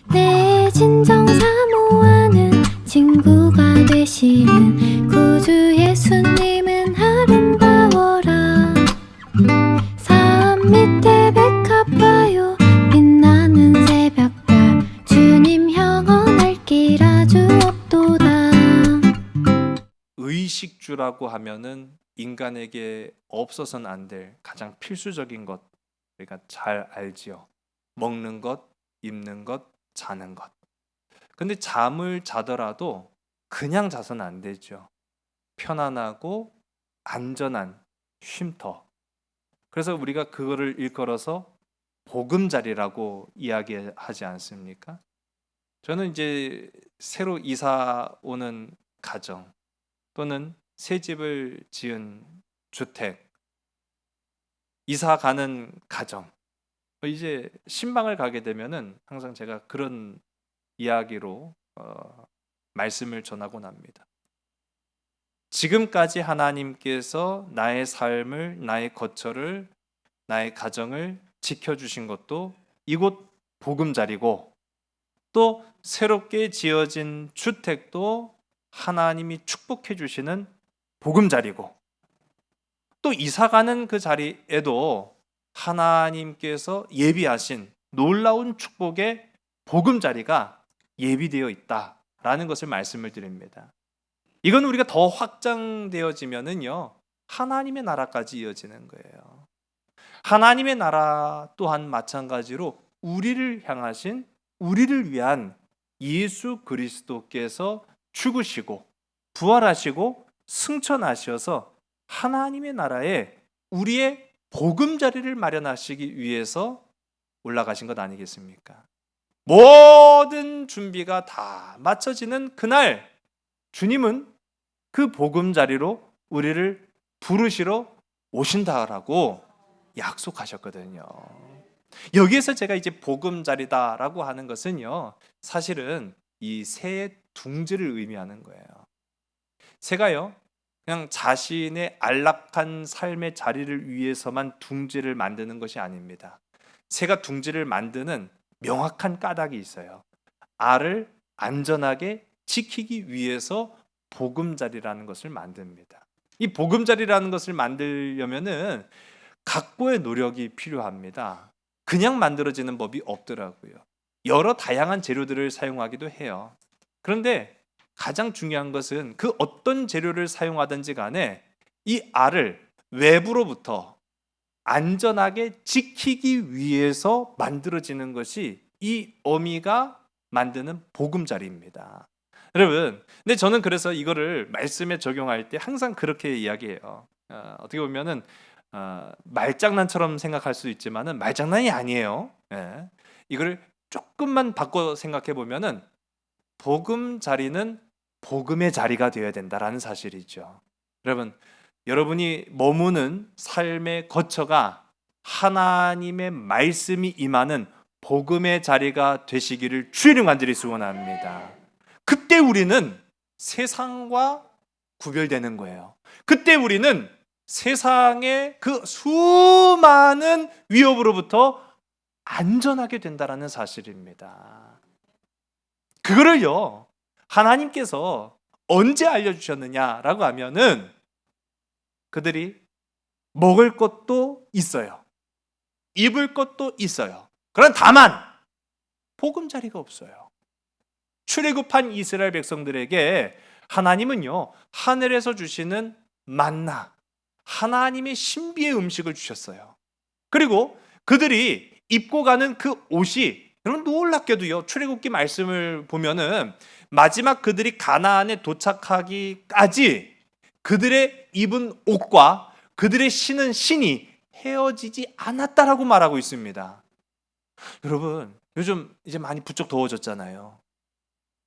내 진정 사모하는 친구가 되시는 구주 예수님은 아름다워라. 산 밑에 백합화요 빛나는 새벽별 주님 영원할 길 아주 없도다. 의식주라고 하면은 인간에게 없어서는 안 될 가장 필수적인 것, 우리가 잘 알지요. 먹는 것, 입는 것, 자는 것. 근데 잠을 자더라도 그냥 자서는 안 되죠. 편안하고 안전한 쉼터. 그래서 우리가 그거를 일컬어서 보금자리라고 이야기하지 않습니까? 저는 이제 새로 이사 오는 가정 또는 새 집을 지은 주택, 이사 가는 가정, 이제 신방을 가게 되면은 항상 제가 그런 이야기로 말씀을 전하곤 합니다. 지금까지 하나님께서 나의 삶을, 나의 거처를, 나의 가정을 지켜주신 것도 이곳 보금자리고, 또 새롭게 지어진 주택도 하나님이 축복해 주시는 보금자리고, 또 이사가는 그 자리에도 하나님께서 예비하신 놀라운 축복의 보금자리가 예비되어 있다라는 것을 말씀을 드립니다. 이건 우리가 더 확장되어지면은요, 하나님의 나라까지 이어지는 거예요. 하나님의 나라 또한 마찬가지로 우리를 향하신, 우리를 위한 예수 그리스도께서 죽으시고 부활하시고 승천하셔서 하나님의 나라에 우리의 보금자리를 마련하시기 위해서 올라가신 것 아니겠습니까? 모든 준비가 다 마쳐지는 그날, 주님은 그 보금자리로 우리를 부르시러 오신다라고 약속하셨거든요. 여기에서 제가 이제 보금자리다라고 하는 것은요, 사실은 이 새 둥지를 의미하는 거예요. 새가요, 그냥 자신의 안락한 삶의 자리를 위해서만 둥지를 만드는 것이 아닙니다. 새가 둥지를 만드는 명확한 까닭이 있어요. 알을 안전하게 지키기 위해서 보금자리라는 것을 만듭니다. 이 보금자리라는 것을 만들려면은 각고의 노력이 필요합니다. 그냥 만들어지는 법이 없더라고요. 여러 다양한 재료들을 사용하기도 해요. 그런데 가장 중요한 것은 그 어떤 재료를 사용하든지 간에 이 알을 외부로부터 안전하게 지키기 위해서 만들어지는 것이 이 어미가 만드는 보금자리입니다. 여러분, 근데 저는 그래서 이거를 말씀에 적용할 때 항상 그렇게 이야기해요. 어떻게 보면은 말장난처럼 생각할 수 있지만은 말장난이 아니에요. 예. 이거를 조금만 바꿔 생각해 보면은 보금자리는 복음의 자리가 되어야 된다라는 사실이죠. 여러분, 여러분이 머무는 삶의 거처가 하나님의 말씀이 임하는 복음의 자리가 되시기를 주의를 간절히 소원합니다. 그때 우리는 세상과 구별되는 거예요. 그때 우리는 세상의 그 수많은 위협으로부터 안전하게 된다라는 사실입니다. 그거를요, 하나님께서 언제 알려주셨느냐라고 하면은 그들이 먹을 것도 있어요. 입을 것도 있어요. 그러나 다만 보금자리가 없어요. 출애굽한 이스라엘 백성들에게 하나님은요, 하늘에서 주시는 만나, 하나님의 신비의 음식을 주셨어요. 그리고 그들이 입고 가는 그 옷이, 여러분 놀랍게도요, 출애굽기 말씀을 보면은 마지막 그들이 가나안에 도착하기까지 그들의 입은 옷과 그들의 신은 신이 헤어지지 않았다라고 말하고 있습니다. 여러분, 요즘 이제 많이 부쩍 더워졌잖아요.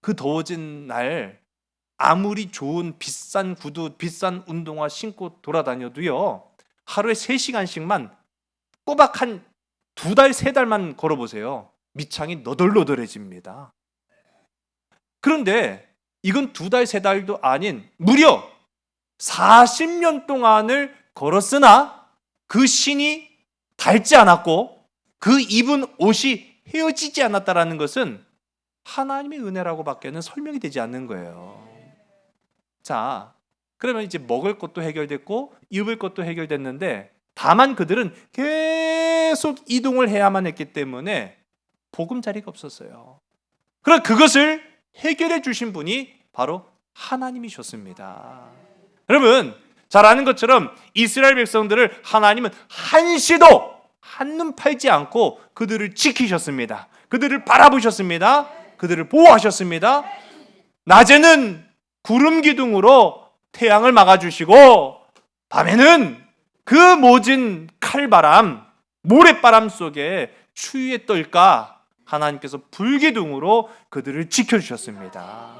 그 더워진 날 아무리 좋은 비싼 구두, 비싼 운동화 신고 돌아다녀도요, 하루에 3시간씩만 꼬박 한 2달, 3달만 걸어보세요. 밑창이 너덜너덜해집니다. 그런데 이건 2달, 3달도 아닌 무려 40년 동안을 걸었으나 그 신이 닳지 않았고 그 입은 옷이 헤어지지 않았다라는 것은 하나님의 은혜라고밖에는 설명이 되지 않는 거예요. 자, 그러면 이제 먹을 것도 해결됐고 입을 것도 해결됐는데 다만 그들은 계속 이동을 해야만 했기 때문에 보금자리가 없었어요. 그럼 그것을 해결해 주신 분이 바로 하나님이셨습니다. 여러분 잘 아는 것처럼 이스라엘 백성들을 하나님은 한시도 한눈 팔지 않고 그들을 지키셨습니다. 그들을 바라보셨습니다. 그들을 보호하셨습니다. 낮에는 구름 기둥으로 태양을 막아주시고 밤에는 그 모진 칼바람, 모래바람 속에 추위에 떨까 하나님께서 불기둥으로 그들을 지켜주셨습니다.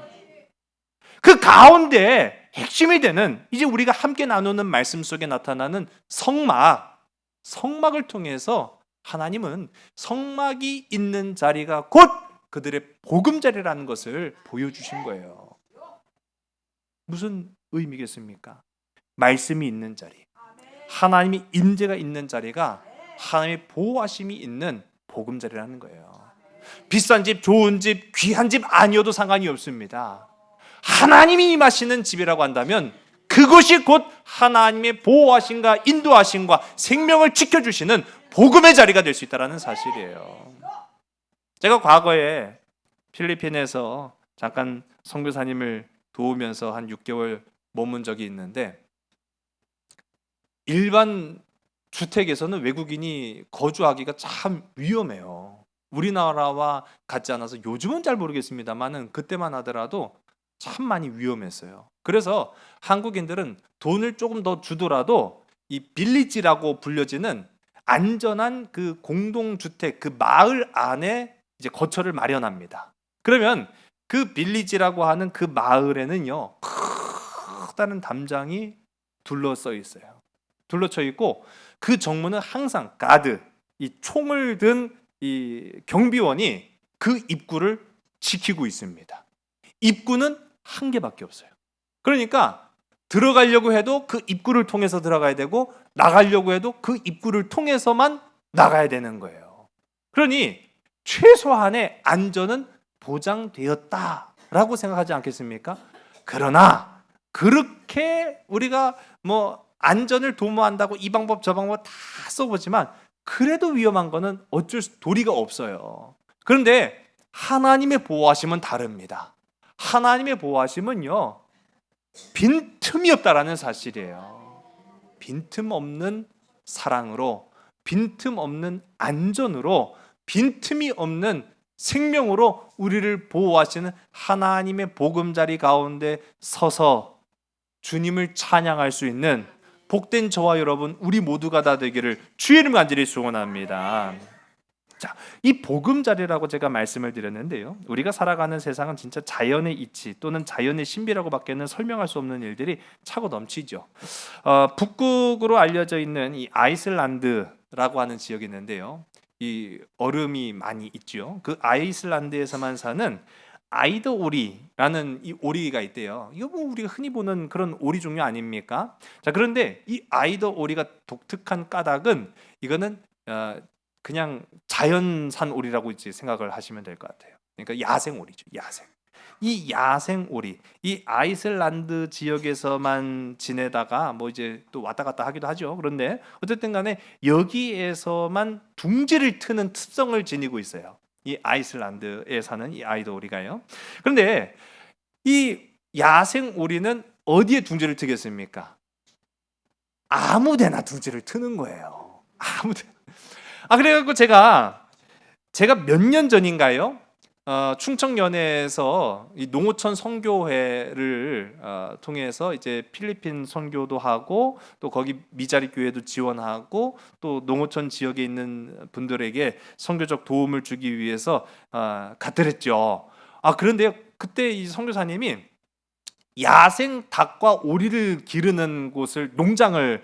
그 가운데 핵심이 되는 이제 우리가 함께 나누는 말씀 속에 나타나는 성막을 통해서 하나님은 성막이 있는 자리가 곧 그들의 보금자리라는 것을 보여주신 거예요. 무슨 의미겠습니까? 말씀이 있는 자리, 하나님의 임재가 있는 자리가 하나님의 보호하심이 있는 보금자리라는 거예요. 비싼 집, 좋은 집, 귀한 집 아니어도 상관이 없습니다. 하나님이 임하시는 집이라고 한다면 그것이 곧 하나님의 보호하심과 인도하심과 생명을 지켜주시는 복음의 자리가 될 수 있다는 사실이에요. 제가 과거에 필리핀에서 잠깐 선교사님을 도우면서 한 6개월 머문 적이 있는데 일반 주택에서는 외국인이 거주하기가 참 위험해요. 우리나라와 같지 않아서 요즘은 잘 모르겠습니다만은 그때만 하더라도 참 많이 위험했어요. 그래서 한국인들은 돈을 조금 더 주더라도 이 빌리지라고 불려지는 안전한 그 공동주택, 그 마을 안에 이제 거처를 마련합니다. 그러면 그 빌리지라고 하는 그 마을에는요, 크다는 담장이 둘러싸여 있어요. 둘러쳐 있고 그 정문은 항상 가드, 이 총을 든 이 경비원이 그 입구를 지키고 있습니다. 입구는 한 개밖에 없어요. 그러니까 들어가려고 해도 그 입구를 통해서 들어가야 되고 나가려고 해도 그 입구를 통해서만 나가야 되는 거예요. 그러니 최소한의 안전은 보장되었다라고 생각하지 않겠습니까? 그러나 그렇게 우리가 뭐 안전을 도모한다고 이 방법 저 방법 다 써보지만 그래도 위험한 거는 어쩔 도리가 없어요. 그런데 하나님의 보호하심은 다릅니다. 하나님의 보호하심은요, 빈틈이 없다라는 사실이에요. 빈틈없는 사랑으로, 빈틈없는 안전으로, 빈틈이 없는 생명으로 우리를 보호하시는 하나님의 보금자리 가운데 서서 주님을 찬양할 수 있는 복된 저와 여러분 우리 모두가 다 되기를 주의 이름 간절히 소원합니다. 자, 이 보금자리라고 제가 말씀을 드렸는데요, 우리가 살아가는 세상은 진짜 자연의 이치 또는 자연의 신비라고밖에는 설명할 수 없는 일들이 차고 넘치죠. 북극으로 알려져 있는 이 아이슬란드라고 하는 지역이 있는데요, 이 얼음이 많이 있죠. 그 아이슬란드에서만 사는 아이더 오리라는 이 오리가 있대요. 이거 뭐 우리가 흔히 보는 그런 오리 종류 아닙니까? 자, 그런데 이 아이더 오리가 독특한 까닭은 이거는 그냥 자연산 오리라고 이제 생각을 하시면 될 것 같아요. 그러니까 야생 오리죠. 야생. 이 야생 오리, 이 아이슬란드 지역에서만 지내다가 뭐 이제 또 왔다 갔다 하기도 하죠. 그런데 어쨌든 간에 여기에서만 둥지를 트는 특성을 지니고 있어요. 이 아이슬란드에 사는 이 아이더 오리가요. 그런데 이 야생 오리는 어디에 둥지를 트겠습니까? 아무데나 둥지를 트는 거예요. 아무데나. 그래갖고 제가 몇 년 전인가요? 충청연회에서 이 농어촌 선교회를 통해서 이제 필리핀 선교도 하고 또 거기 미자리 교회도 지원하고 또 농어촌 지역에 있는 분들에게 선교적 도움을 주기 위해서 갔더랬죠. 그런데 그때 이 선교사님이 야생 닭과 오리를 기르는 곳을 농장을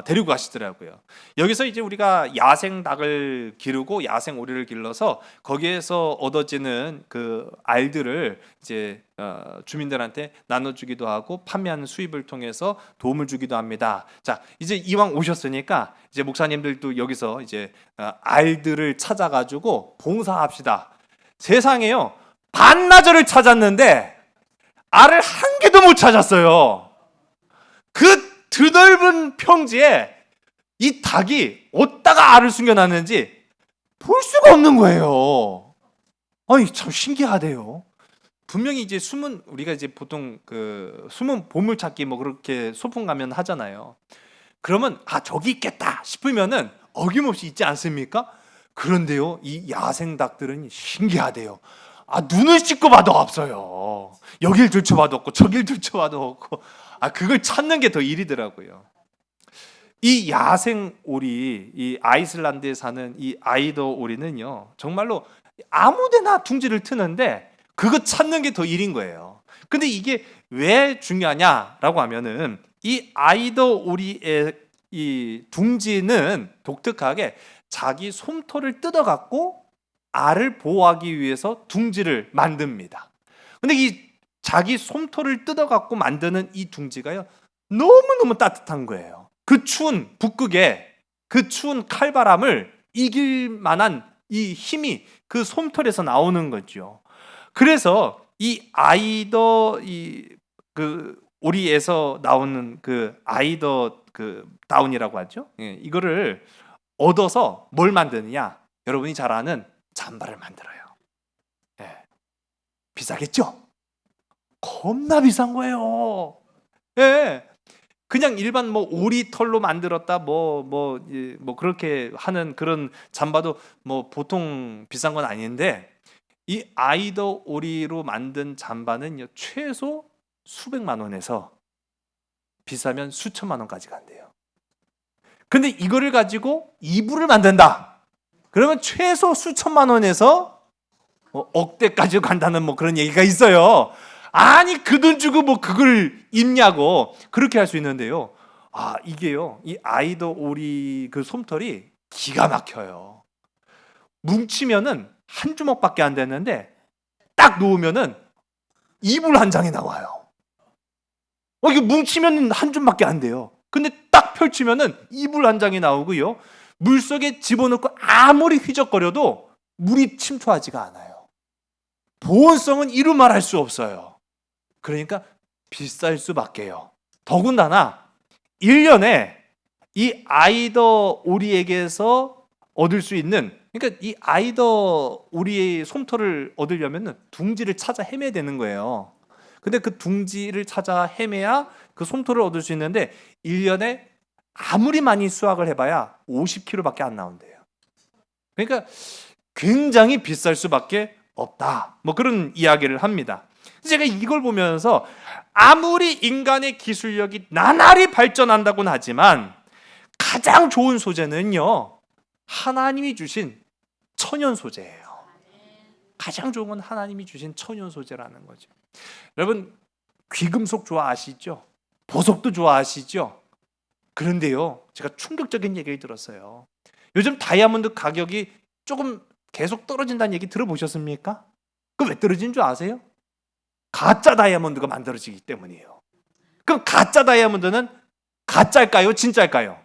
데리고 가시더라고요. 여기서 이제 우리가 야생 닭을 기르고 야생 오리를 길러서 거기에서 얻어지는 그 알들을 이제 주민들한테 나눠주기도 하고 판매하는 수입을 통해서 도움을 주기도 합니다. 자, 이제 이왕 오셨으니까 이제 목사님들도 여기서 이제 알들을 찾아가지고 봉사합시다. 세상에요, 반나절을 찾았는데 알을 한 개도 못 찾았어요. 그 드넓은 평지에 이 닭이 어디다가 알을 숨겨놨는지 볼 수가 없는 거예요. 아니, 참 신기하대요. 분명히 이제 숨은, 우리가 이제 보통 그 숨은 보물찾기 뭐 그렇게 소풍 가면 하잖아요. 그러면 저기 있겠다 싶으면은 어김없이 있지 않습니까? 그런데요, 이 야생 닭들은 신기하대요. 눈을 씻고 봐도 없어요. 여길 들춰봐도 없고 저길 들춰봐도 없고, 그걸 찾는 게 더 일이더라고요. 이 야생 오리, 이 아이슬란드에 사는 이 아이더 오리는요, 정말로 아무데나 둥지를 트는데 그거 찾는 게 더 일인 거예요. 근데 이게 왜 중요하냐라고 하면은, 이 아이더 오리의 이 둥지는 독특하게 자기 솜털을 뜯어갖고 알을 보호하기 위해서 둥지를 만듭니다. 근데 이 자기 솜털을 뜯어갖고 만드는 이 둥지가요, 너무너무 따뜻한 거예요. 그 추운 북극에, 그 추운 칼바람을 이길 만한 이 힘이 그 솜털에서 나오는 거죠. 그래서 이 아이더 그 오리에서 나오는 그 아이더 그 다운이라고 하죠. 이거를 얻어서 뭘 만드느냐? 여러분이 잘 아는 잠바를 만들어요. 비싸겠죠? 겁나 비싼 거예요. 그냥 일반 뭐 오리 털로 만들었다 뭐 그렇게 하는 그런 잠바도 뭐 보통 비싼 건 아닌데, 이 아이더 오리로 만든 잠바는 최소 수백만 원에서 비싸면 수천만 원까지 간대요. 근데 이거를 가지고 이불을 만든다, 그러면 최소 수천만 원에서 억대까지 간다는 뭐 그런 얘기가 있어요. 아니, 그 돈 주고 뭐 그걸 입냐고 그렇게 할 수 있는데요. 이게요, 이 아이더 오리 그 솜털이 기가 막혀요. 뭉치면은 한 주먹밖에 안 되는데 딱 놓으면은 이불 한 장이 나와요. 이게 뭉치면 한 줌밖에 안 돼요. 근데 딱 펼치면은 이불 한 장이 나오고요, 물속에 집어넣고 아무리 휘적거려도 물이 침투하지가 않아요. 보온성은 이루 말할 수 없어요. 그러니까 비쌀 수밖에요. 더군다나 1년에 이 아이더 오리에게서 얻을 수 있는, 그러니까 이 아이더 오리의 솜털을 얻으려면 둥지를 찾아 헤매야 되는 거예요. 근데 그 둥지를 찾아 헤매야 그 솜털을 얻을 수 있는데 1년에 아무리 많이 수확을 해봐야 50kg밖에 안 나온대요. 그러니까 굉장히 비쌀 수밖에 없다, 뭐 그런 이야기를 합니다. 제가 이걸 보면서 아무리 인간의 기술력이 나날이 발전한다고는 하지만 가장 좋은 소재는요, 하나님이 주신 천연 소재예요. 가장 좋은 건 하나님이 주신 천연 소재라는 거죠. 여러분, 귀금속 좋아하시죠? 보석도 좋아하시죠? 그런데요, 제가 충격적인 얘기를 들었어요. 요즘 다이아몬드 가격이 조금 계속 떨어진다는 얘기 들어보셨습니까? 그 왜 떨어진 줄 아세요? 가짜 다이아몬드가 만들어지기 때문이에요. 그럼 가짜 다이아몬드는 가짜일까요? 진짜일까요?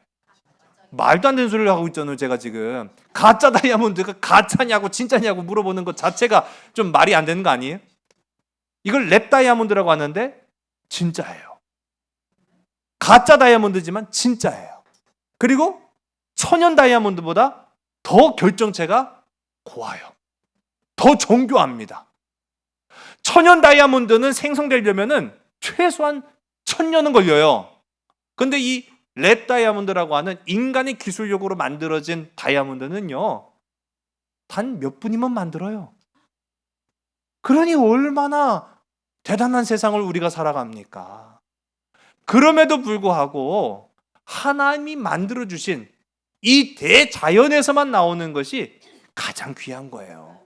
말도 안 되는 소리를 하고 있잖아요. 제가 지금 가짜 다이아몬드가 가짜냐고 진짜냐고 물어보는 것 자체가 좀 말이 안 되는 거 아니에요? 이걸 랩 다이아몬드라고 하는데 진짜예요. 가짜 다이아몬드지만 진짜예요. 그리고 천연 다이아몬드보다 더 결정체가 고와요. 더 정교합니다. 천연 다이아몬드는 생성되려면은 최소한 1000년은 걸려요. 근데 이 랩 다이아몬드라고 하는 인간의 기술력으로 만들어진 다이아몬드는요, 단 몇 분이면 만들어요. 그러니 얼마나 대단한 세상을 우리가 살아갑니까? 그럼에도 불구하고 하나님이 만들어주신 이 대자연에서만 나오는 것이 가장 귀한 거예요.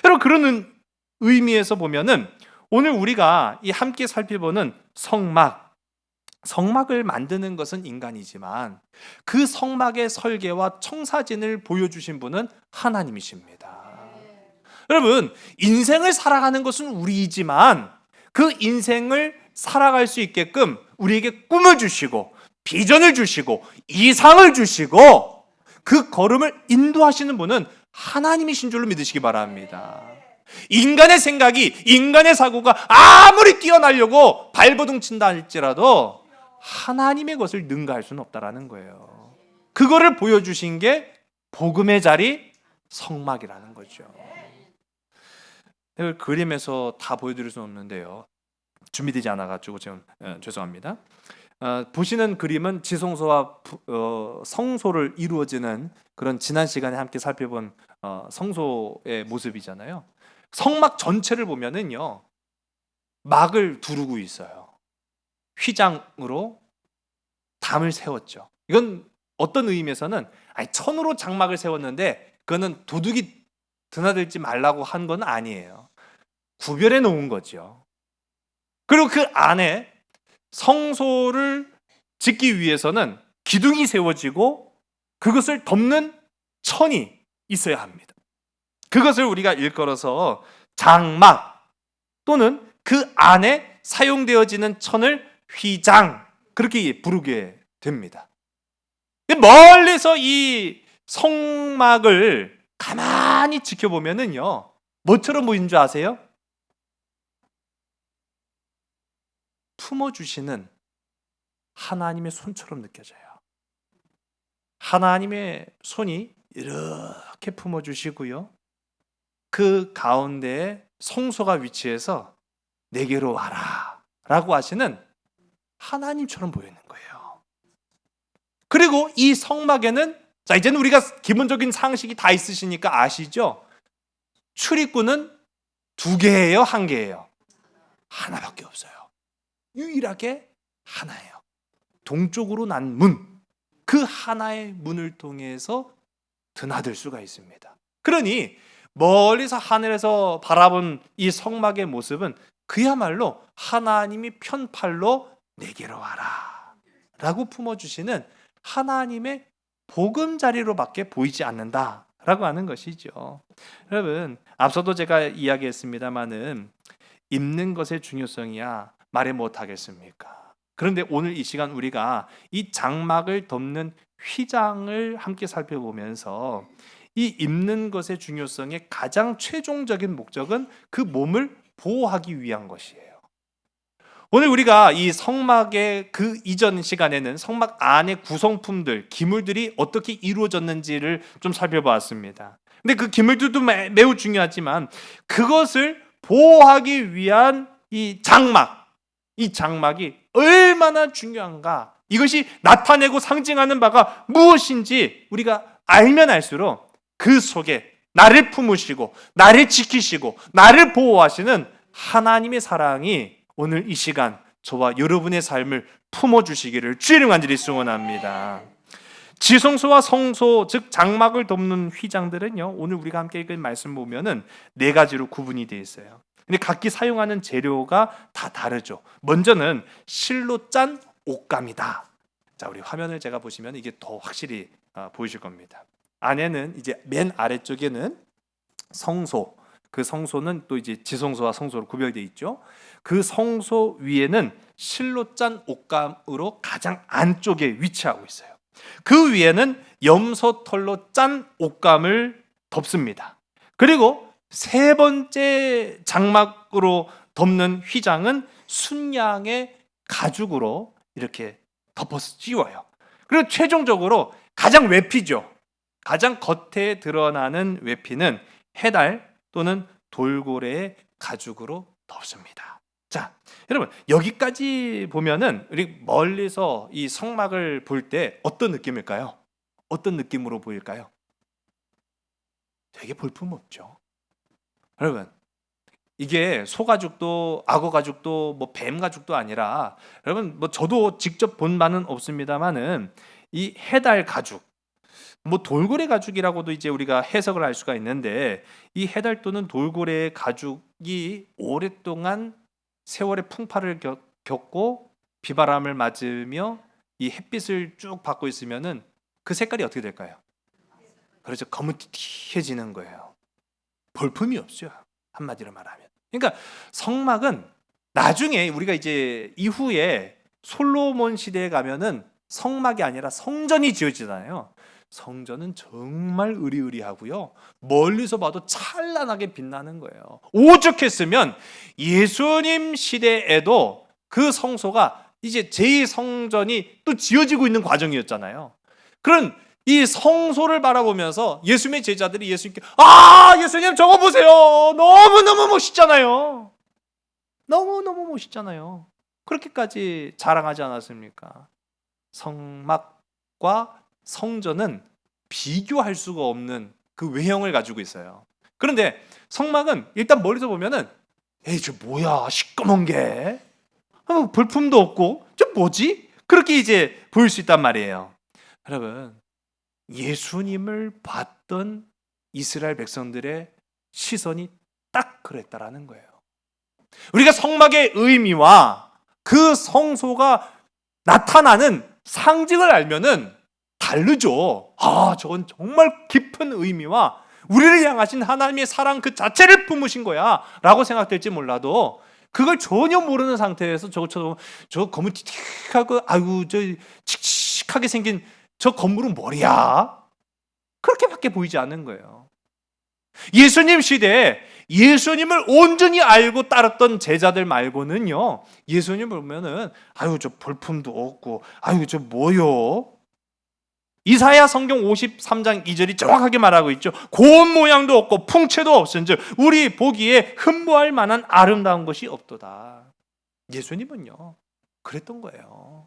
여러분, 그런 의미에서 보면은 오늘 우리가 이 함께 살펴보는 성막을 만드는 것은 인간이지만 그 성막의 설계와 청사진을 보여주신 분은 하나님이십니다. 여러분, 인생을 살아가는 것은 우리이지만 그 인생을 살아갈 수 있게끔 우리에게 꿈을 주시고 비전을 주시고 이상을 주시고 그 걸음을 인도하시는 분은 하나님이신 줄로 믿으시기 바랍니다. 인간의 생각이, 인간의 사고가 아무리 뛰어나려고 발버둥 친다 할지라도 하나님의 것을 능가할 수는 없다라는 거예요. 그거를 보여주신 게 복음의 자리 성막이라는 거죠. 이걸 그림에서 다 보여드릴 수는 없는데요. 준비되지 않아가지고 지금 죄송합니다. 보시는 그림은 지성소와 성소를 이루어지는 그런 지난 시간에 함께 살펴본 성소의 모습이잖아요. 성막 전체를 보면은요, 막을 두르고 있어요. 휘장으로 담을 세웠죠. 이건 어떤 의미에서는 천으로 장막을 세웠는데 그거는 도둑이 드나들지 말라고 한 건 아니에요. 구별해 놓은 거죠. 그리고 그 안에 성소를 짓기 위해서는 기둥이 세워지고 그것을 덮는 천이 있어야 합니다. 그것을 우리가 일컬어서 장막 또는 그 안에 사용되어지는 천을 휘장, 그렇게 부르게 됩니다. 멀리서 이 성막을 가만히 지켜보면은요, 뭐처럼 보이는 줄 아세요? 품어주시는 하나님의 손처럼 느껴져요. 하나님의 손이 이렇게 품어주시고요, 그 가운데에 성소가 위치해서 내게로 와라 라고 하시는 하나님처럼 보이는 거예요. 그리고 이 성막에는, 자, 이제는 우리가 기본적인 상식이 다 있으시니까 아시죠? 출입구는 2개예요, 1개예요? 하나밖에 없어요. 유일하게 하나예요. 동쪽으로 난 문, 그 하나의 문을 통해서 드나들 수가 있습니다. 그러니 멀리서 하늘에서 바라본 이 성막의 모습은 그야말로 하나님이 편팔로 내게로 와라 라고 품어주시는 하나님의 보금자리로밖에 보이지 않는다라고 하는 것이죠. 여러분, 앞서도 제가 이야기했습니다마는 입는 것의 중요성이야 말해 못하겠습니까? 그런데 오늘 이 시간 우리가 이 장막을 덮는 휘장을 함께 살펴보면서 이 입는 것의 중요성의 가장 최종적인 목적은 그 몸을 보호하기 위한 것이에요. 오늘 우리가 이 성막의 그 이전 시간에는 성막 안의 구성품들, 기물들이 어떻게 이루어졌는지를 좀 살펴보았습니다. 근데 그 기물들도 매우 중요하지만 그것을 보호하기 위한 이 장막이 얼마나 중요한가, 이것이 나타내고 상징하는 바가 무엇인지 우리가 알면 알수록 그 속에 나를 품으시고 나를 지키시고 나를 보호하시는 하나님의 사랑이 오늘 이 시간 저와 여러분의 삶을 품어주시기를 주의 이름 간절히 소원합니다. 지성소와 성소, 즉 장막을 덮는 휘장들은요, 오늘 우리가 함께 읽은 말씀 보면은 4가지로 구분이 되어 있어요. 근데 각기 사용하는 재료가 다 다르죠. 먼저는 실로 짠 옷감이다. 자, 우리 화면을 제가 보시면 이게 더 확실히 보이실 겁니다. 안에는 이제 맨 아래쪽에는 성소, 그 성소는 또 이제 지성소와 성소로 구별되어 있죠. 그 성소 위에는 실로 짠 옷감으로 가장 안쪽에 위치하고 있어요. 그 위에는 염소털로 짠 옷감을 덮습니다. 그리고 3번째 장막으로 덮는 휘장은 순양의 가죽으로 이렇게 덮어서 씌워요. 그리고 최종적으로 가장 외피죠. 가장 겉에 드러나는 외피는 해달 또는 돌고래의 가죽으로 덮습니다. 자, 여러분, 여기까지 보면은 우리 멀리서 이 성막을 볼 때 어떤 느낌일까요? 어떤 느낌으로 보일까요? 되게 볼품없죠. 여러분, 이게 소가죽도 악어 가죽도 뭐 뱀 가죽도 아니라, 여러분, 뭐 저도 직접 본 바는 없습니다만은 이 해달 가죽, 뭐 돌고래 가죽이라고도 이제 우리가 해석을 할 수가 있는데, 이 해달 또는 돌고래 가죽이 오랫동안 세월의 풍파를 겪고 비바람을 맞으며 이 햇빛을 쭉 받고 있으면은 그 색깔이 어떻게 될까요? 그렇죠. 거뭇해지는 거예요. 볼품이 없어요. 한마디로 말하면. 그러니까 성막은 나중에 우리가 이제 이후에 솔로몬 시대에 가면은 성막이 아니라 성전이 지어지잖아요. 성전은 정말 으리으리하고요. 멀리서 봐도 찬란하게 빛나는 거예요. 오죽했으면 예수님 시대에도 그 성소가 이제 제2성전이 또 지어지고 있는 과정이었잖아요. 그런 이 성소를 바라보면서 예수님의 제자들이 예수님께 예수님 저거 보세요. 너무너무 멋있잖아요. 너무너무 멋있잖아요. 그렇게까지 자랑하지 않았습니까? 성막과 성전은 비교할 수가 없는 그 외형을 가지고 있어요. 그런데 성막은 일단 멀리서 보면은 에이 저 뭐야 시꺼먼 게 볼품도 없고 저 뭐지? 그렇게 이제 보일 수 있단 말이에요. 여러분, 예수님을 봤던 이스라엘 백성들의 시선이 딱 그랬다라는 거예요. 우리가 성막의 의미와 그 성소가 나타나는 상징을 알면은 다르죠. 저건 정말 깊은 의미와 우리를 향하신 하나님의 사랑 그 자체를 품으신 거야 라고 생각될지 몰라도 그걸 전혀 모르는 상태에서 저 건물 틱틱하고 아이고 저 칙칙하게 생긴 저 건물은 뭐야? 그렇게밖에 보이지 않는 거예요. 예수님 시대에 예수님을 온전히 알고 따랐던 제자들 말고는요, 예수님을 보면은 아유 저 볼품도 없고 아유 저 뭐요? 이사야 성경 53장 2절이 정확하게 말하고 있죠. 고운 모양도 없고 풍채도 없은즉 우리 보기에 흠모할 만한 아름다운 것이 없도다. 예수님은요 그랬던 거예요.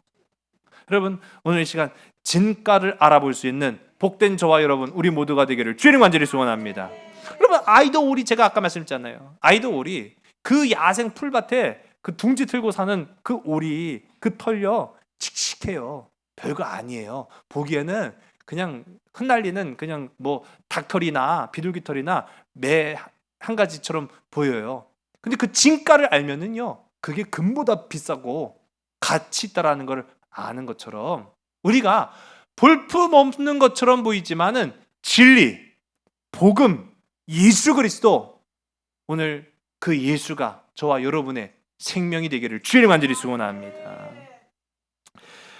여러분, 오늘 이 시간 진가를 알아볼 수 있는 복된 저와 여러분 우리 모두가 되기를 주님 간절히 소원합니다. 여러분, 아이돌이 제가 아까 말씀드렸잖아요. 아이돌이 그 야생 풀밭에 그 둥지 틀고 사는 그 오리 그 털요 칙칙해요. 별거 아니에요. 보기에는 그냥 흩날리는 그냥 뭐 닭털이나 비둘기털이나 매 한 가지처럼 보여요. 근데 그 진가를 알면은요 그게 금보다 비싸고 가치 있다라는 걸 아는 것처럼 우리가 볼품 없는 것처럼 보이지만은 진리, 복음, 예수 그리스도, 오늘 그 예수가 저와 여러분의 생명이 되기를 주님 간절히 소원합니다.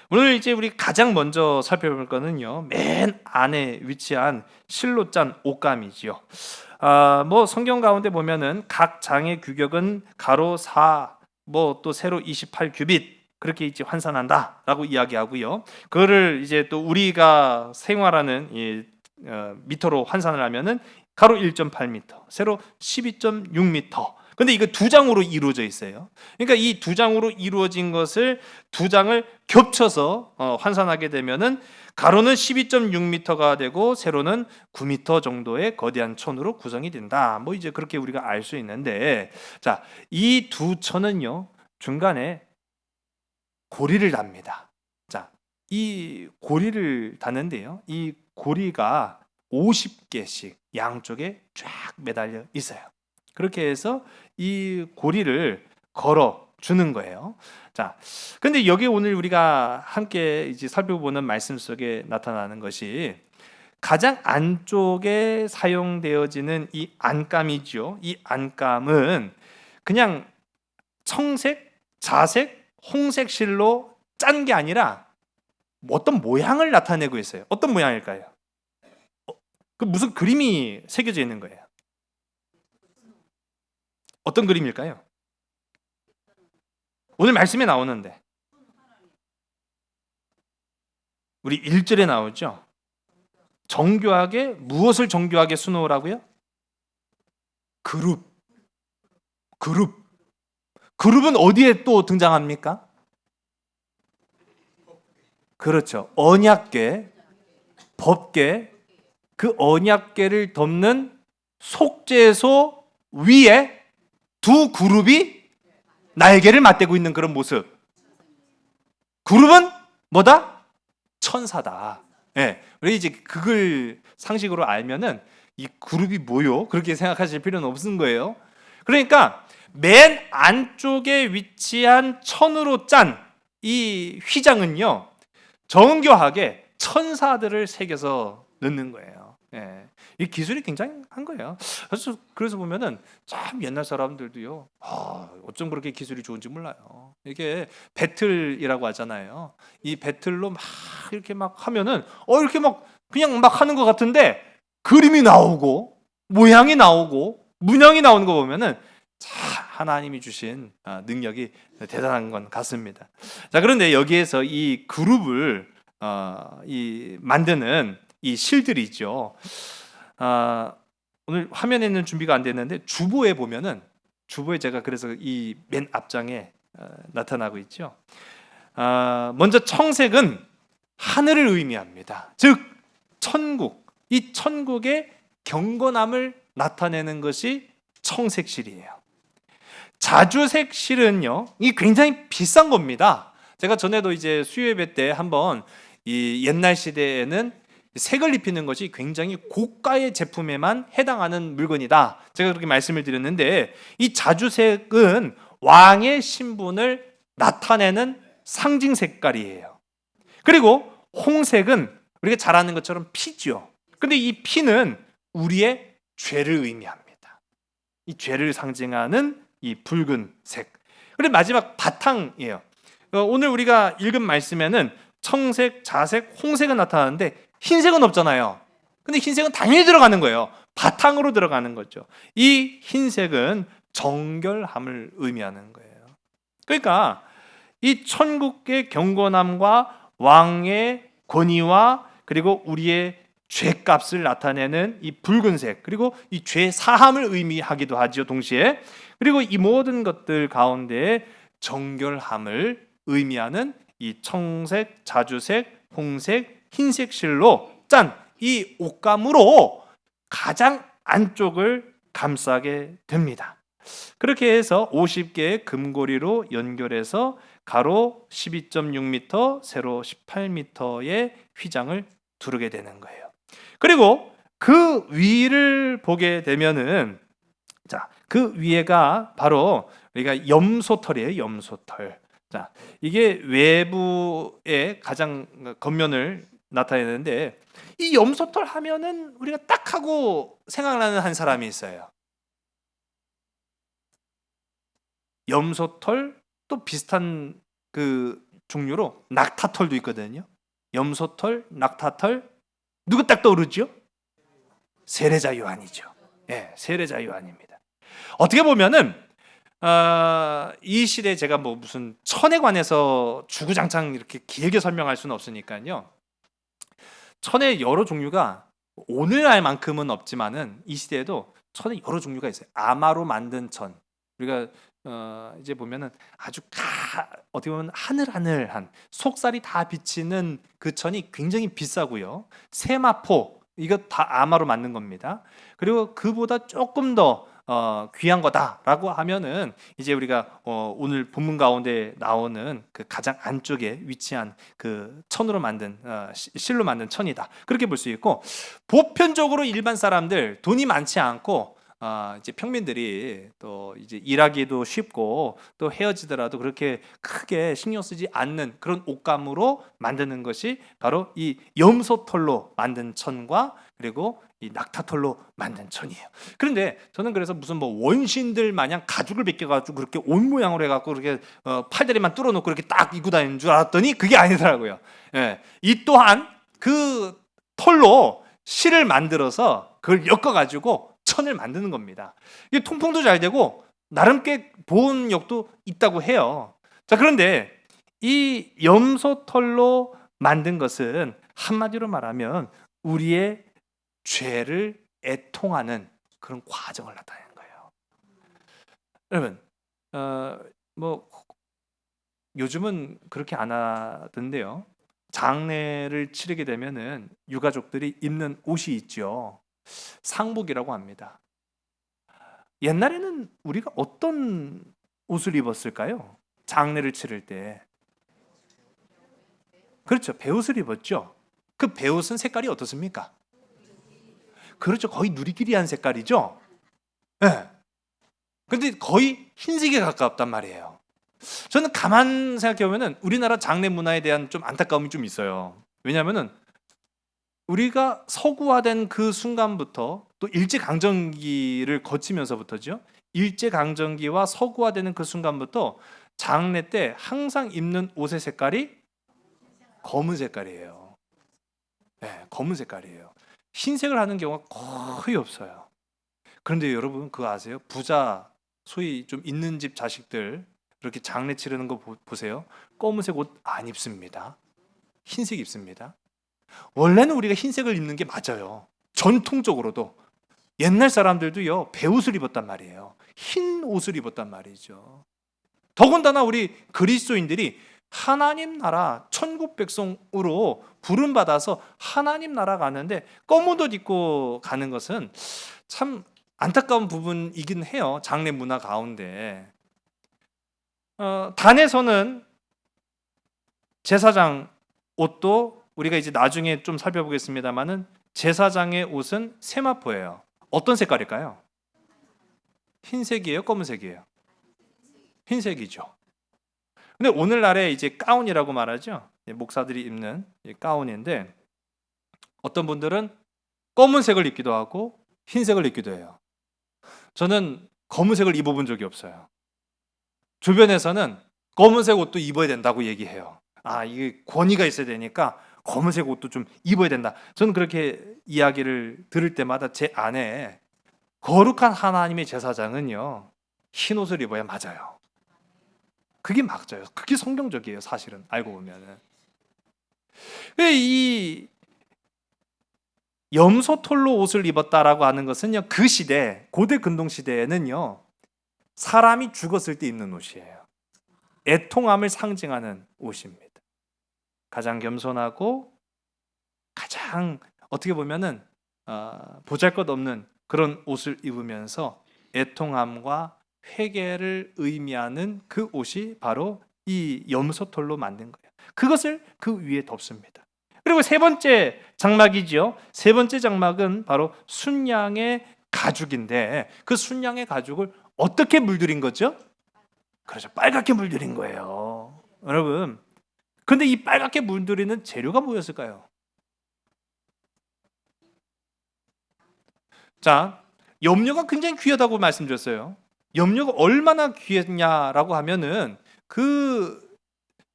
오늘 이제 우리 가장 먼저 살펴볼 거는요 맨 안에 위치한 실로 짠 옷감이지요. 뭐 성경 가운데 보면은 각 장의 규격은 가로 4, 뭐 또 세로 28규빗 그렇게 이제 환산한다라고 이야기하고요. 그거를 이제 또 우리가 생활하는 미터로 환산을 하면은 가로 1.8m, 세로 12.6m. 근데 이거 두 장으로 이루어져 있어요. 그러니까 이 두 장으로 이루어진 것을 두 장을 겹쳐서 환산하게 되면은 가로는 12.6m가 되고 세로는 9m 정도의 거대한 천으로 구성이 된다. 뭐 이제 그렇게 우리가 알 수 있는데, 자, 이 두 천은요 중간에 고리를 답니다. 자, 이 고리를 닫는데요, 이 고리가 50개씩 양쪽에 쫙 매달려 있어요. 그렇게 해서 이 고리를 걸어 주는 거예요. 자, 근데 여기 오늘 우리가 함께 이제 살펴보는 말씀 속에 나타나는 것이 가장 안쪽에 사용되어지는 이 안감이죠. 이 안감은 그냥 청색, 자색, 홍색 실로 짠 게 아니라 어떤 모양을 나타내고 있어요. 어떤 모양일까요? 그 무슨 그림이 새겨져 있는 거예요. 어떤 그림일까요? 오늘 말씀에 나오는데 우리 1절에 나오죠. 정교하게, 무엇을 정교하게 수놓으라고요? 그룹은 어디에 또 등장합니까? 그렇죠. 언약궤, 법궤, 그 언약궤를 덮는 속죄소 위에 두 그룹이 날개를 맞대고 있는 그런 모습. 그룹은 뭐다? 천사다. 예. 우리 이제 그걸 상식으로 알면은 이 그룹이 뭐요? 그렇게 생각하실 필요는 없는 거예요. 그러니까 맨 안쪽에 위치한 천으로 짠 이 휘장은요 정교하게 천사들을 새겨서 넣는 거예요. 예. 이 기술이 굉장한 거예요. 그래서 보면은 참 옛날 사람들도요, 어쩜 그렇게 기술이 좋은지 몰라요. 이게 배틀이라고 하잖아요. 이 배틀로 막 이렇게 막 하면은 이렇게 막 그냥 막 하는 것 같은데 그림이 나오고 모양이 나오고 문양이 나오는 거 보면은 참 하나님이 주신 능력이 대단한 건 같습니다. 자, 그런데 여기에서 이 그룹을 만드는 이 실들이 있죠. 오늘 화면에 있는 준비가 안 됐는데 주보에 보면은 주보에 제가 그래서 이 맨 앞장에 나타나고 있죠. 먼저 청색은 하늘을 의미합니다. 즉 천국, 이 천국의 경건함을 나타내는 것이 청색실이에요. 자주색 실은요, 이 굉장히 비싼 겁니다. 제가 전에도 이제 수요예배 때 한번 이 옛날 시대에는 색을 입히는 것이 굉장히 고가의 제품에만 해당하는 물건이다, 제가 그렇게 말씀을 드렸는데, 이 자주색은 왕의 신분을 나타내는 상징 색깔이에요. 그리고 홍색은 우리가 잘 아는 것처럼 피죠. 근데 이 피는 우리의 죄를 의미합니다. 이 죄를 상징하는 이 붉은색. 그리고 마지막 바탕이에요. 오늘 우리가 읽은 말씀에는 청색, 자색, 홍색은 나타나는데 흰색은 없잖아요. 근데 흰색은 당연히 들어가는 거예요. 바탕으로 들어가는 거죠. 이 흰색은 정결함을 의미하는 거예요. 그러니까 이 천국의 경건함과 왕의 권위와 그리고 우리의 죄값을 나타내는 이 붉은색, 그리고 이 죄 사함을 의미하기도 하죠, 동시에. 그리고 이 모든 것들 가운데 정결함을 의미하는 이 청색, 자주색, 홍색, 흰색 실로 짠 이 옷감으로 가장 안쪽을 감싸게 됩니다. 그렇게 해서 50개의 금고리로 연결해서 가로 12.6m, 세로 18m의 휘장을 두르게 되는 거예요. 그리고 그 위를 보게 되면은, 자, 그 위에가 바로 우리가 염소털이에요. 염소털. 자, 이게 외부의 가장 겉면을 나타내는데, 이 염소털 하면은 우리가 딱 하고 생각나는 한 사람이 있어요. 염소털, 또 비슷한 그 종류로 낙타털도 있거든요. 염소털, 낙타털, 누구 딱 떠오르죠? 세례자 요한이죠. 예, 세례자 요한입니다. 어떻게 보면은 이 시대에 제가 뭐 무슨 천에 관해서 주구장창 이렇게 길게 설명할 수는 없으니까요. 천의 여러 종류가 오늘날만큼은 없지만은 이 시대에도 천의 여러 종류가 있어요. 아마로 만든 천. 우리가 이제 보면은 아주 어떻게 보면 하늘하늘한 속살이 다 비치는 그 천이 굉장히 비싸고요. 세마포, 이거 다 아마로 만든 겁니다. 그리고 그보다 조금 더 귀한 거다라고 하면은 이제 우리가 오늘 본문 가운데 나오는 그 가장 안쪽에 위치한 그 천으로 만든 실로 만든 천이다, 그렇게 볼 수 있고, 보편적으로 일반 사람들 돈이 많지 않고 이제 평민들이 또 이제 일하기도 쉽고 또 헤어지더라도 그렇게 크게 신경 쓰지 않는 그런 옷감으로 만드는 것이 바로 이 염소털로 만든 천과 그리고 이 낙타털로 만든 천이에요. 그런데 저는 그래서 무슨 뭐 원신들 마냥 가죽을 벗겨가지고 그렇게 옷 모양으로 해갖고 그렇게 팔다리만 뚫어놓고 그렇게 딱 입고 다니는 줄 알았더니 그게 아니더라고요. 예, 이 또한 그 털로 실을 만들어서 그걸 엮어가지고 천을 만드는 겁니다. 이게 통풍도 잘 되고 나름 꽤 보온력도 있다고 해요. 자, 그런데 이 염소털로 만든 것은 한마디로 말하면 우리의 죄를 애통하는 그런 과정을 나타내는 거예요. 여러분, 뭐 요즘은 그렇게 안 하던데요. 장례를 치르게 되면은 유가족들이 입는 옷이 있죠. 상복이라고 합니다. 옛날에는 우리가 어떤 옷을 입었을까요? 장례를 치를 때. 그렇죠. 배옷을 입었죠. 그 배옷은 색깔이 어떻습니까? 그렇죠. 거의 누리끼리한 색깔이죠. 네. 근데 거의 흰색에 가깝단 말이에요. 저는 가만 생각해 보면은 우리나라 장례 문화에 대한 좀 안타까움이 좀 있어요. 왜냐하면은 우리가 서구화된 그 순간부터 또 일제강점기를 거치면서부터죠. 일제강점기와 서구화되는 그 순간부터 장례 때 항상 입는 옷의 색깔이 검은 색깔이에요. 네, 검은 색깔이에요. 흰색을 하는 경우가 거의 없어요. 그런데 여러분 그거 아세요? 부자, 소위 좀 있는 집 자식들 이렇게 장례 치르는 거 보세요. 검은색 옷 안 입습니다. 흰색 입습니다. 원래는 우리가 흰색을 입는 게 맞아요. 전통적으로도 옛날 사람들도요 배옷을 입었단 말이에요. 흰 옷을 입었단 말이죠. 더군다나 우리 그리스도인들이 하나님 나라 천국 백성으로 부름 받아서 하나님 나라 가는데 검은 옷 입고 가는 것은 참 안타까운 부분이긴 해요. 장례 문화 가운데 단에서는 제사장 옷도 우리가 이제 나중에 좀 살펴보겠습니다만은 제사장의 옷은 세마포예요. 어떤 색깔일까요? 흰색이에요, 검은색이에요? 흰색이죠. 근데 오늘날에 이제 가운이라고 말하죠. 목사들이 입는 가운인데 어떤 분들은 검은색을 입기도 하고 흰색을 입기도 해요. 저는 검은색을 입어본 적이 없어요. 주변에서는 검은색 옷도 입어야 된다고 얘기해요. 아, 이게 권위가 있어야 되니까 검은색 옷도 좀 입어야 된다. 저는 그렇게 이야기를 들을 때마다 제 안에 거룩한 하나님의 제사장은요 흰 옷을 입어야 맞아요. 그게 맞아요. 그게 성경적이에요. 사실은 알고 보면은 이 염소털로 옷을 입었다라고 하는 것은요 그 시대 고대 근동 시대에는요 사람이 죽었을 때 입는 옷이에요. 애통함을 상징하는 옷입니다. 가장 겸손하고 가장 어떻게 보면은 보잘것없는 그런 옷을 입으면서 애통함과 회개를 의미하는 그 옷이 바로 이 염소털로 만든 거예요. 그것을 그 위에 덮습니다. 그리고 세 번째 장막이죠. 세 번째 장막은 바로 순양의 가죽인데 그 순양의 가죽을 어떻게 물들인 거죠? 그렇죠. 빨갛게 물들인 거예요. 여러분, 근데 이 빨갛게 물들이는 재료가 뭐였을까요? 자, 염료가 굉장히 귀하다고 말씀드렸어요. 염료가 얼마나 귀했냐라고 하면은 그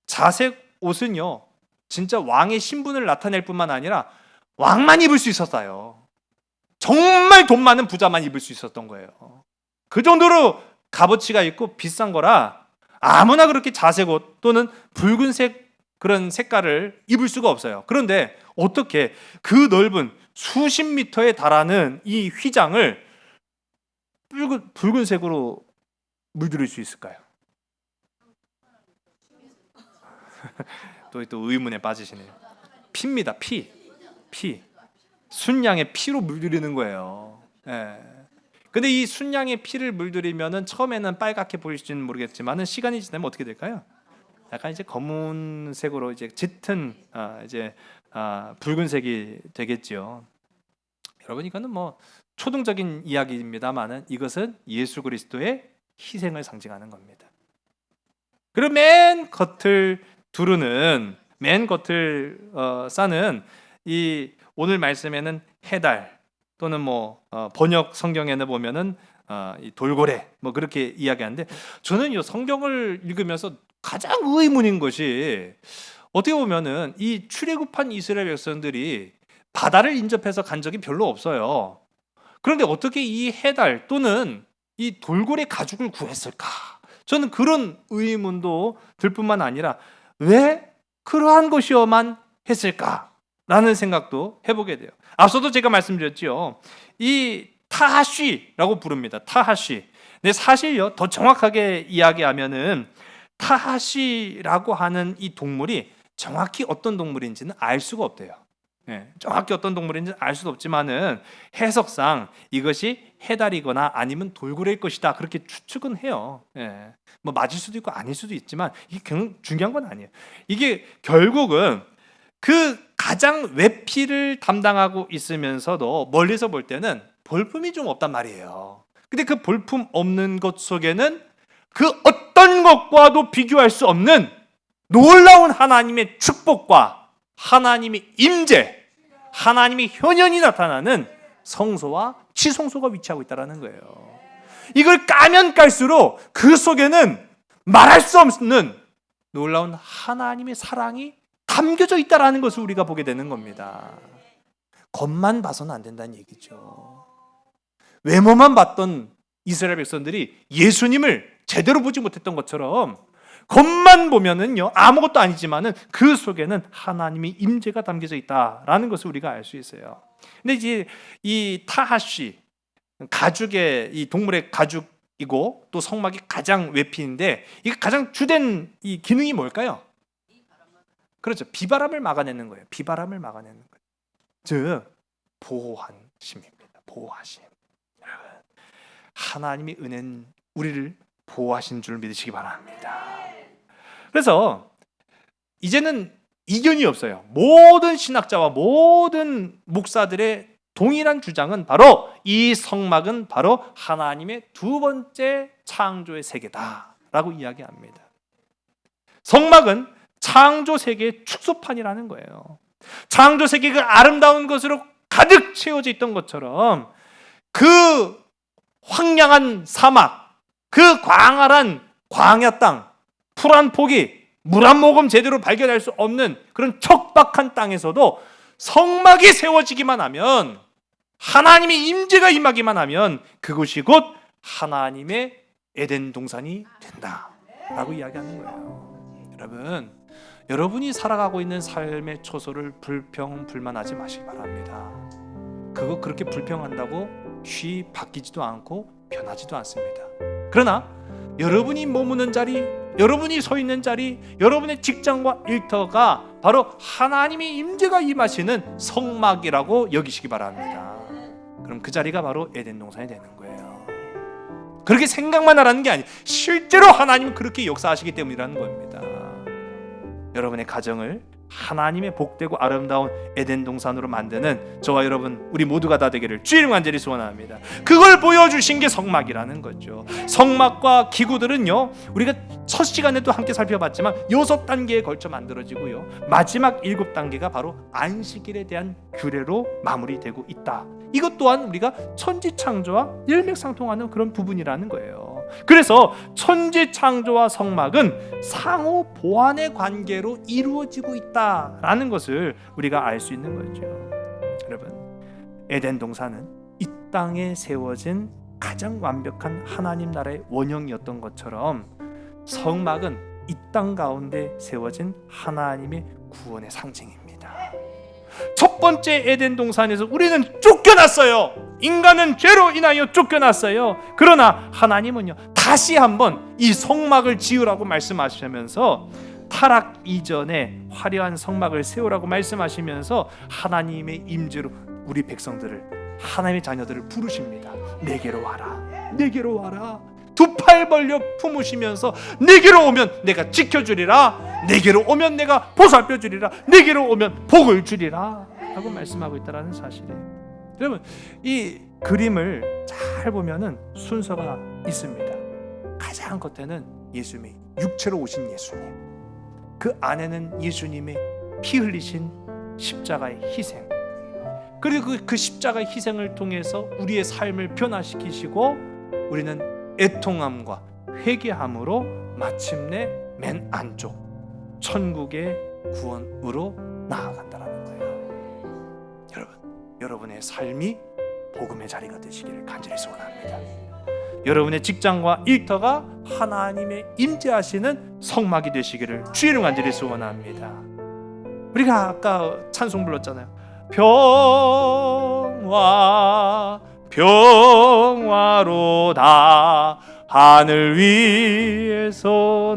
자색 옷은요 진짜 왕의 신분을 나타낼 뿐만 아니라 왕만 입을 수 있었어요. 정말 돈 많은 부자만 입을 수 있었던 거예요. 그 정도로 값어치가 있고 비싼 거라 아무나 그렇게 자색 옷 또는 붉은색 그런 색깔을 입을 수가 없어요. 그런데 어떻게 그 넓은 수십 미터에 달하는 이 휘장을 붉은색으로 물들일 수 있을까요? 또 의문에 빠지시네요. 피입니다. 피. 순양의 피로 물들이는 거예요. 예. 근데 이 순양의 피를 물들이면은 처음에는 빨갛게 보일지는 모르겠지만은 시간이 지나면 어떻게 될까요? 약간 이제 검은색으로 이제 짙은 붉은색이 되겠죠. 여러분 이거는 뭐 초등적인 이야기입니다만은 이것은 예수 그리스도의 희생을 상징하는 겁니다. 그리고 맨 겉을 두르는 맨 겉을 싸는 이 오늘 말씀에는 해달 또는 뭐 번역 성경에는 보면은 이 돌고래 뭐 그렇게 이야기하는데 저는 이 성경을 읽으면서 가장 의문인 것이 어떻게 보면은 이 출애굽한 이스라엘 백성들이 바다를 인접해서 간 적이 별로 없어요. 그런데 어떻게 이 해달 또는 이 돌고래 가죽을 구했을까? 저는 그런 의문도 들 뿐만 아니라 왜 그러한 것이어만 했을까라는 생각도 해보게 돼요. 앞서도 제가 말씀드렸죠. 이 타하쉬라고 부릅니다. 타하쉬. 근데 사실요 더 정확하게 이야기하면은 타하쉬라고 하는 이 동물이 정확히 어떤 동물인지는 알 수가 없대요. 정확히 어떤 동물인지는 알 수도 없지만은 해석상 이것이 해달이거나 아니면 돌고래일 것이다 그렇게 추측은 해요. 뭐 맞을 수도 있고 아닐 수도 있지만 이게 중요한 건 아니에요. 이게 결국은 그 가장 외피를 담당하고 있으면서도 멀리서 볼 때는 볼품이 좀 없단 말이에요. 근데 그 볼품 없는 것 속에는 그 어떤 것과도 비교할 수 없는 놀라운 하나님의 축복과 하나님의 임재, 하나님의 현현이 나타나는 성소와 지성소가 위치하고 있다는 거예요. 이걸 까면 깔수록 그 속에는 말할 수 없는 놀라운 하나님의 사랑이 담겨져 있다는 것을 우리가 보게 되는 겁니다. 겉만 봐서는 안 된다는 얘기죠. 외모만 봤던 이스라엘 백성들이 예수님을 제대로 보지 못했던 것처럼 겉만 보면은요 아무것도 아니지만은 그 속에는 하나님의 임재가 담겨져 있다라는 것을 우리가 알 수 있어요. 근데 이제 이 타하시 가죽의 이 동물의 가죽이고 또 성막이 가장 외피인데 이게 가장 주된 이 기능이 뭘까요? 그렇죠. 비바람을 막아내는 거예요. 비바람을 막아내는 거예요. 즉 보호하심입니다. 보호하심. 여러분, 하나님의 은혜는 우리를 보호하신 줄 믿으시기 바랍니다. 그래서 이제는 이견이 없어요. 모든 신학자와 모든 목사들의 동일한 주장은 바로 이 성막은 바로 하나님의 두 번째 창조의 세계다라고 이야기합니다. 성막은 창조 세계의 축소판이라는 거예요. 창조 세계 그 아름다운 것으로 가득 채워져 있던 것처럼 그 황량한 사막, 그 광활한 광야 땅, 풀 한 포기, 물 한 모금 제대로 발견할 수 없는 그런 척박한 땅에서도 성막이 세워지기만 하면, 하나님의 임재가 임하기만 하면 그곳이 곧 하나님의 에덴 동산이 된다라고 이야기하는 거예요. 여러분이 살아가고 있는 삶의 초소를 불평불만하지 마시기 바랍니다. 그거 그렇게 불평한다고 쉬 바뀌지도 않고 변하지도 않습니다. 그러나 여러분이 머무는 자리, 여러분이 서 있는 자리, 여러분의 직장과 일터가 바로 하나님의 임재가 임하시는 성막이라고 여기시기 바랍니다. 그럼 그 자리가 바로 에덴 동산이 되는 거예요. 그렇게 생각만 하라는 게 아니에요. 실제로 하나님은 그렇게 역사하시기 때문이라는 겁니다. 여러분의 가정을 하나님의 복되고 아름다운 에덴 동산으로 만드는 저와 여러분 우리 모두가 다 되기를 주의 이름 간절히 소원합니다. 그걸 보여주신 게 성막이라는 거죠. 성막과 기구들은요 우리가 첫 시간에도 함께 살펴봤지만 6단계에 걸쳐 만들어지고요 마지막 7단계가 바로 안식일에 대한 규례로 마무리되고 있다. 이것 또한 우리가 천지창조와 일맥상통하는 그런 부분이라는 거예요. 그래서 천지창조와 성막은 상호 보완의 관계로 이루어지고 있다라는 것을 우리가 알 수 있는 거죠. 여러분, 에덴 동산은 이 땅에 세워진 가장 완벽한 하나님 나라의 원형이었던 것처럼 성막은 이 땅 가운데 세워진 하나님의 구원의 상징입니다. 첫 번째 에덴 동산에서 우리는 쫓겨났어요. 인간은 죄로 인하여 쫓겨났어요. 그러나 하나님은요 다시 한번 이 성막을 지으라고 말씀하시면서 타락 이전에 화려한 성막을 세우라고 말씀하시면서 하나님의 임재로 우리 백성들을, 하나님의 자녀들을 부르십니다. 내게로 와라, 내게로 와라. 두 팔 벌려 품으시면서 내게로 오면 내가 지켜주리라, 내게로 오면 내가 보살펴 주리라, 내게로 오면 복을 주리라 하고 말씀하고 있다는 사실이에요. 여러분, 이 그림을 잘 보면은 순서가 있습니다. 가장 겉에는 예수님이 육체로 오신 예수님, 그 안에는 예수님의 피 흘리신 십자가의 희생, 그리고 그 십자가의 희생을 통해서 우리의 삶을 변화시키시고 우리는 애통함과 회개함으로 마침내 맨 안쪽 천국의 구원으로 나아간다는 거예요. 여러분의 삶이 복음의 자리가 되시기를 간절히 소원합니다. 여러분의 직장과 일터가 하나님의 임재하시는 성막이 되시기를 주의 이름 간절히 소원합니다. 우리가 아까 찬송 불렀잖아요. 평화 평화로다 하늘 위에서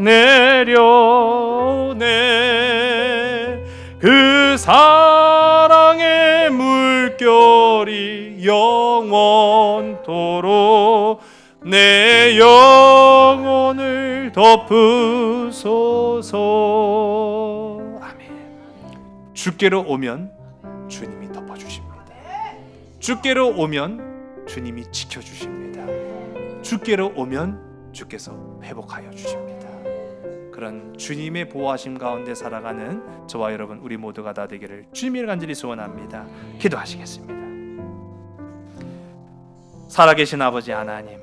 내려오네. 그 사랑의 물결이 영원토록 내 영혼을 덮으소서. 아멘. 주께로 오면 주님이 덮어주십니다. 주께로 오면 주님이 지켜주십니다. 주께로 오면 주께서 회복하여 주십니다. 그런 주님의 보호하심 가운데 살아가는 저와 여러분 우리 모두가 다 되기를 주님을 간절히 소원합니다. 기도하시겠습니다. 살아계신 아버지 하나님,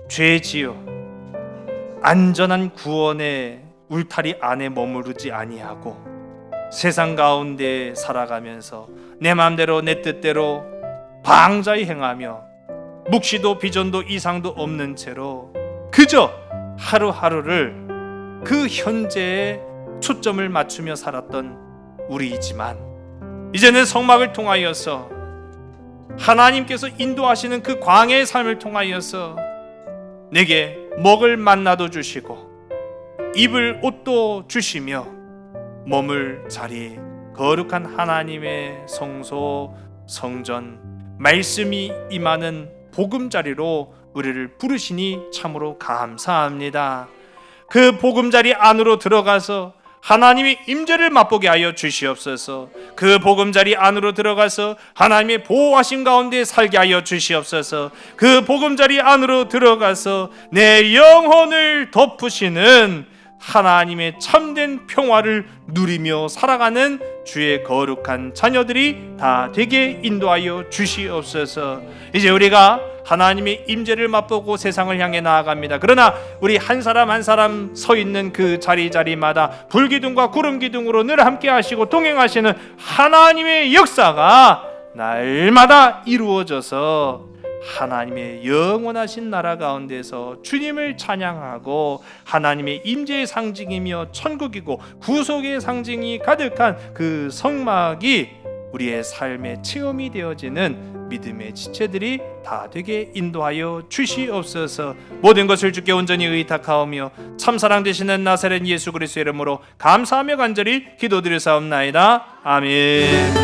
죄 지어 안전한 구원의 울타리 안에 머무르지 아니하고 세상 가운데 살아가면서 내 마음대로 내 뜻대로 방자히 행하며 묵시도 비전도 이상도 없는 채로 그저 하루하루를 그 현재에 초점을 맞추며 살았던 우리이지만, 이제는 성막을 통하여서 하나님께서 인도하시는 그 광야의 삶을 통하여서 내게 먹을 만나도 주시고 입을 옷도 주시며 머물 자리, 거룩한 하나님의 성소, 성전, 말씀이 임하는 보금자리로 우리를 부르시니 참으로 감사합니다. 그 보금자리 안으로 들어가서 하나님의 임재를 맛보게 하여 주시옵소서. 그 보금자리 안으로 들어가서 하나님의 보호하심 가운데 살게 하여 주시옵소서. 그 보금자리 안으로 들어가서 내 영혼을 덮으시는 하나님의 참된 평화를 누리며 살아가는 주의 거룩한 자녀들이 다 되게 인도하여 주시옵소서. 이제 우리가 하나님의 임재를 맛보고 세상을 향해 나아갑니다. 그러나 우리 한 사람 한 사람 서 있는 그 자리마다 불기둥과 구름기둥으로 늘 함께 하시고 동행하시는 하나님의 역사가 날마다 이루어져서 하나님의 영원하신 나라 가운데서 주님을 찬양하고 하나님의 임재의 상징이며 천국이고 구속의 상징이 가득한 그 성막이 우리의 삶의 체험이 되어지는 믿음의 지체들이 다 되게 인도하여 주시옵소서. 모든 것을 주께 온전히 의탁하오며 참사랑 되시는 나사렛 예수 그리스도의 이름으로 감사하며 간절히 기도드리사옵나이다. 아멘.